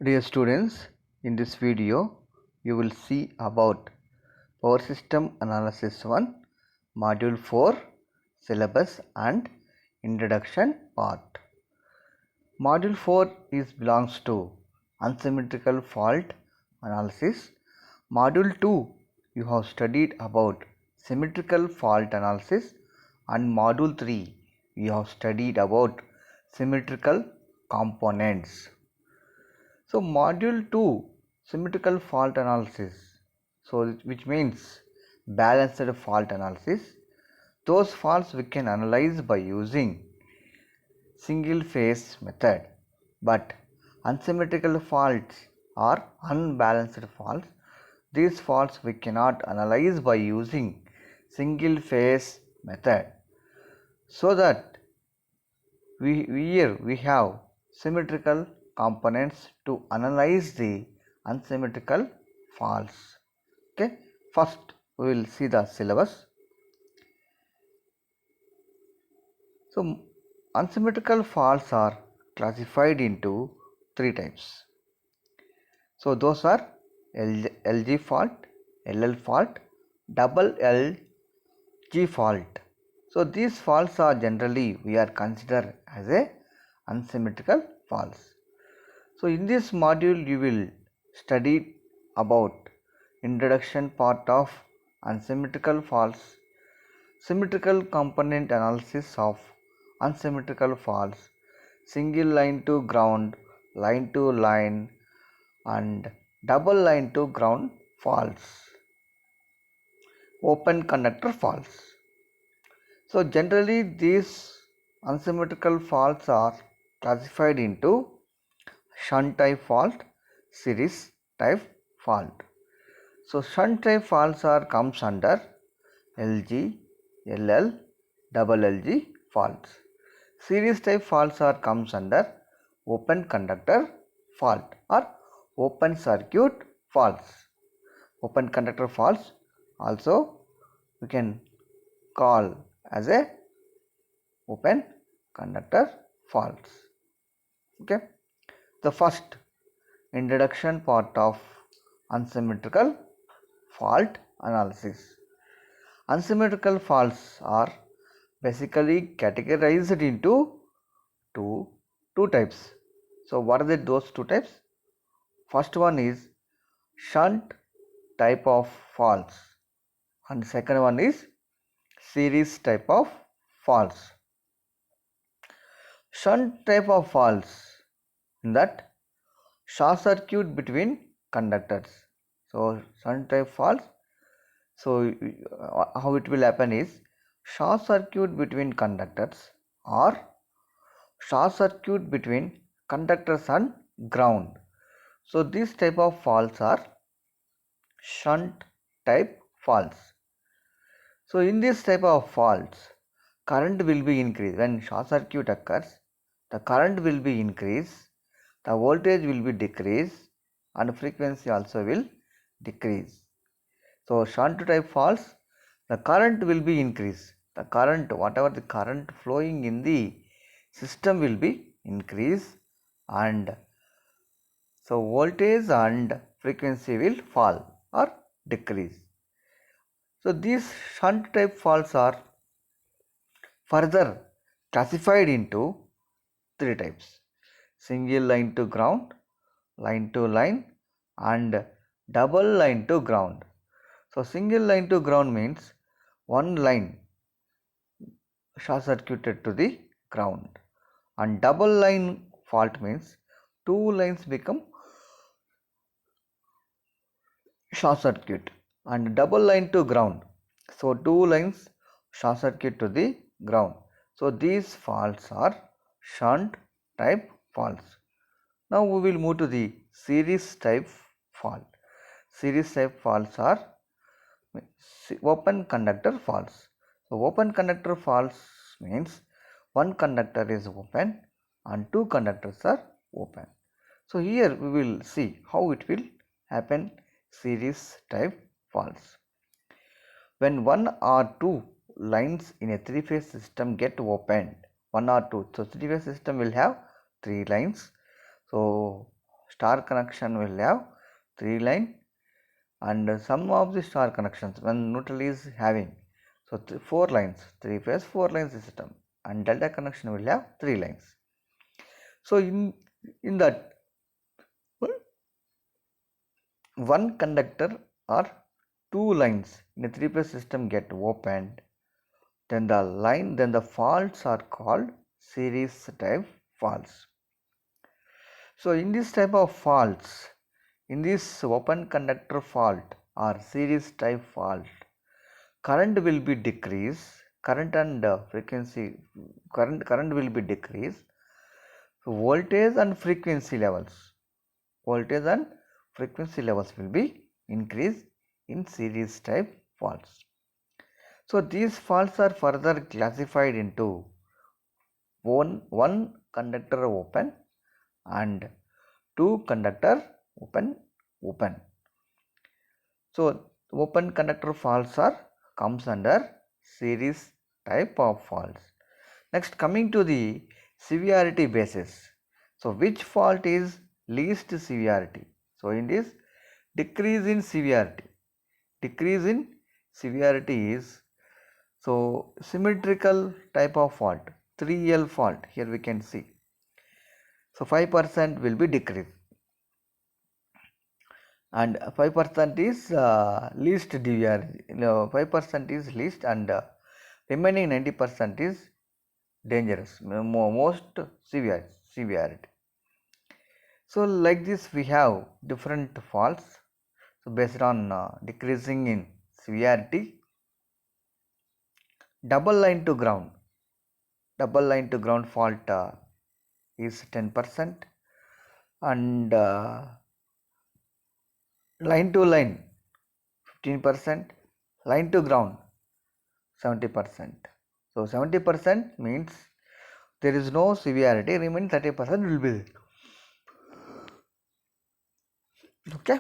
Dear students, in this video you will see about Power System Analysis 1, Module 4, Syllabus and Introduction part. Module 4 belongs to Unsymmetrical Fault Analysis. Module 2 you have studied about Symmetrical Fault Analysis, and Module 3 you have studied about Symmetrical Components. So module 2 symmetrical fault analysis, so which means balanced fault analysis. Those faults we can analyze by using single phase method, but unsymmetrical faults or unbalanced faults, these faults we cannot analyze by using single phase method. So that we have symmetrical components to analyze the unsymmetrical faults. Okay, first we will see the syllabus. So unsymmetrical faults are classified into three types. So those are LG fault, LL fault, double LG fault. So these faults are generally we are considered as a unsymmetrical faults. So in this module you will study about introduction part of unsymmetrical faults, symmetrical component analysis of unsymmetrical faults, single line to ground, line to line and double line to ground faults, open conductor faults. So generally these unsymmetrical faults are classified into shunt type fault, series type fault. So shunt type faults comes under LG, LL, double LG faults. Series type faults comes under open conductor fault or open circuit faults. Open conductor faults also we can call as a open conductor faults. Okay. The first introduction part of unsymmetrical fault analysis. Unsymmetrical faults are basically categorized into two types. So what are those two types? First one is shunt type of faults and second one is series type of faults. Shunt type of faults, in that short circuit between conductors. So shunt type faults, so how it will happen is short circuit between conductors or short circuit between conductors and ground. So these type of faults are shunt type faults. So in this type of faults, current will be increased. When short circuit occurs, the current will be increased, the voltage will be decreased and frequency also will decrease. So shunt type faults, the current will be increased. The current, whatever the current flowing in the system will be increased, and so voltage and frequency will fall or decrease. So these shunt type faults are further classified into three types: single line to ground, line to line and double line to ground. So single line to ground means one line short circuited to the ground, and double line fault means two lines become short circuit and double line to ground, so two lines short circuit to the ground. So these faults are shunt type faults. Now we will move to the series type fault. Series type faults are open conductor faults. So open conductor faults means one conductor is open and two conductors are open. So here we will see how it will happen series type faults. When one or two lines in a three-phase system get opened, one or two, so three-phase system will have three lines. So star connection will have 3 line, and some of the star connections when neutral is having, so 4 lines, 3 phase 4 lines system, and delta connection will have 3 lines. So in that one conductor or 2 lines in a 3 phase system get opened, then the faults are called series type faults. So in this type of faults, in this open conductor fault or series type fault, current will be decreased, current and frequency, current will be decreased, so voltage and frequency levels will be increased in series type faults. So these faults are further classified into one conductor open and 2 conductor open. So open conductor faults comes under series type of faults. Next, coming to the severity basis. So which fault is least severity? So in this decrease in severity is, so symmetrical type of fault, 3L fault, here we can see. So 5% will be decreased, and 5% is least severity. 5% is least, and remaining 90% is dangerous, most severity. So like this we have different faults. So based on decreasing in severity, double line to ground fault is 10%, and line to line 15%, line to ground 70%. So 70% means there is no severity, remaining 30% will be there. Okay,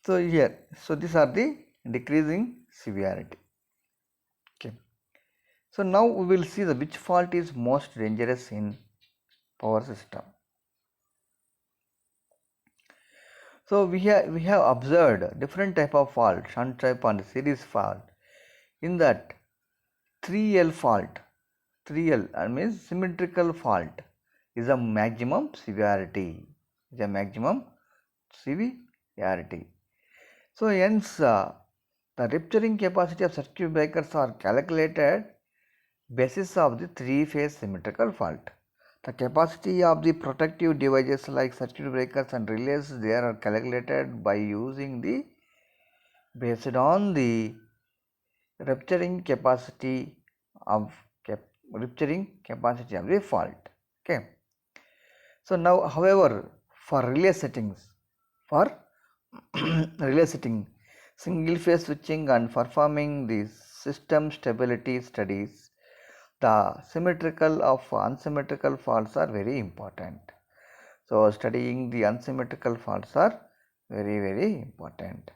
so here, so these are the decreasing severity. Okay, so now we will see the which fault is most dangerous in power system. So we have observed different type of fault, shunt type and series fault. In that 3L fault, 3L means symmetrical fault, is a maximum severity. So hence the rupturing capacity of circuit breakers are calculated basis of the 3-phase symmetrical fault. The capacity of the protective devices like circuit breakers and relays, they are calculated by using the based on the rupturing capacity of the fault. Okay. So now, however, for relay settings, single phase switching and performing the system stability studies, the symmetrical of unsymmetrical faults are very important. So studying the unsymmetrical faults are very important,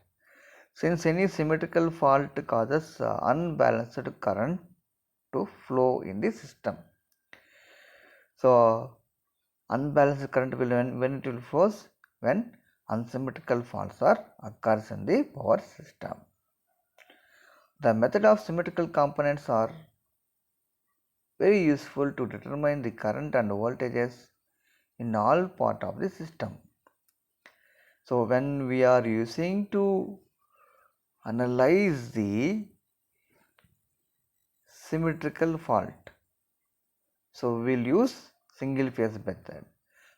since any symmetrical fault causes unbalanced current to flow in the system. So unbalanced current will when it will flows when unsymmetrical faults occurs in the power system. The method of symmetrical components are very useful to determine the current and voltages in all part of the system. So when we are using to analyze the symmetrical fault, so we will use single phase method.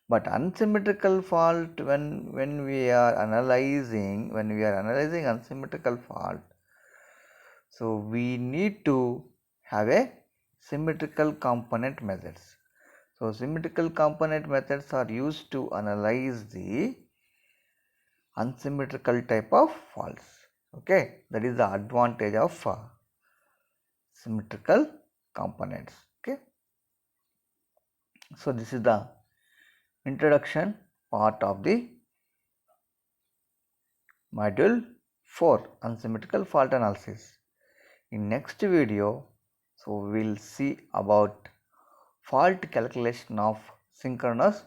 But unsymmetrical fault, when we are analyzing unsymmetrical fault, so we need to have a symmetrical component methods. So symmetrical component methods are used to analyze the unsymmetrical type of faults. Okay, that is the advantage of symmetrical components. Okay, so this is the introduction part of the module 4, unsymmetrical fault analysis. In next video, so we will see about fault calculation of synchronous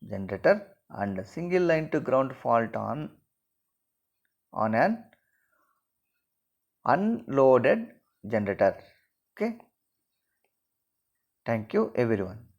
generator and single line to ground fault on an unloaded generator. Okay. Thank you everyone.